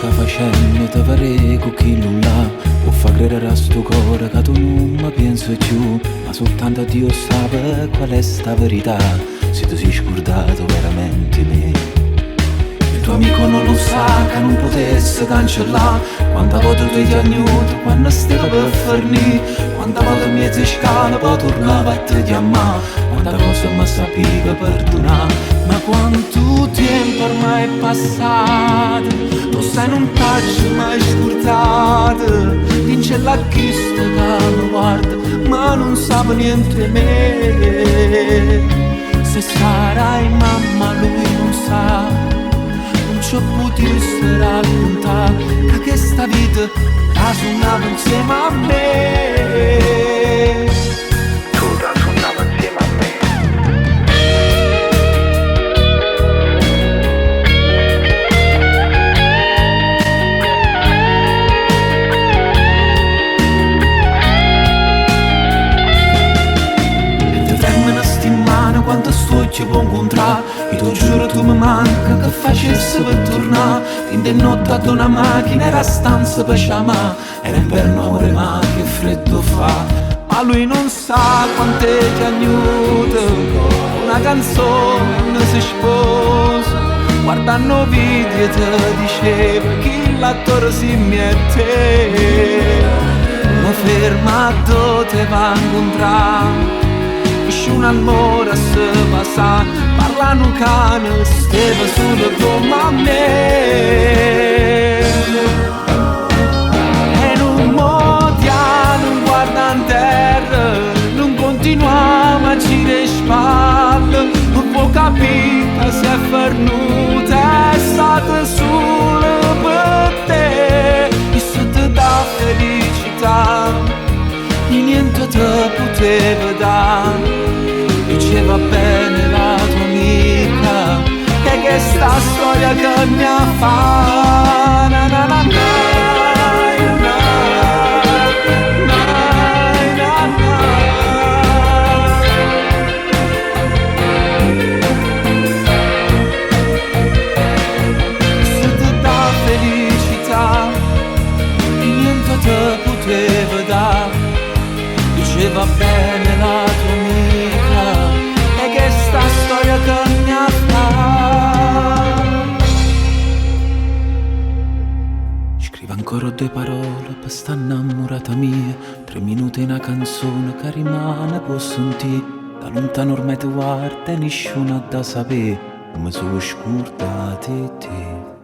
sta facendo te pare con chi non l'ha. Può far credere a sto cuore che tu non mi pensi più, ma soltanto Dio sa qual è sta verità. Se tu sei scordato veramente me, il tuo amico non lo sa che non potesse cancellare. Quanta volta tu ti aiuto quando stava per fornire, quanta volta mi ti scala poi tornava a te chiamare, quanta cosa mi sapiva perdonare. Ma quanto tempo ormai è passato, lo sai non t'hai mai scordato. Dice la chista che mi guarda ma non sa niente me. Se sarai mamma lui non sa, non ci potessi raccontare che questa vita la suonava insieme a me. Tu la suonava insieme a me. Quanto sto ci può incontrare, io ti giuro tu mi manca che facessi per tornare. In de notte ad una macchina era stanza per chiamare, era inverno amore ma che freddo fa. Ma lui non sa quante ti aiuta, una canzone si sposa, guardando video e ti diceva chi l'attore si mette. Mi ferma dove te va a incontrare, un amore se passa, parlano un cane, stava solo come a me. E non motia, non guarda in terra, non continuava a girare spalle, non può capire se è fernuta, è stata solo per te. E se ti dà felicità, niente te poteva dare. Diceva bene la tua amica che questa storia che mi ha fatto na na na na na na na na. Se ti dà felicità niente te poteva dare. Diceva bene la tua amica e che sta storia che mi ha fatto. Scrivo ancora due parole per sta innamorata mia, 3 minuti una canzone che rimane può sentire. Da lontano ormai ti guarda e nessuno ha da sapere come sono scordati te.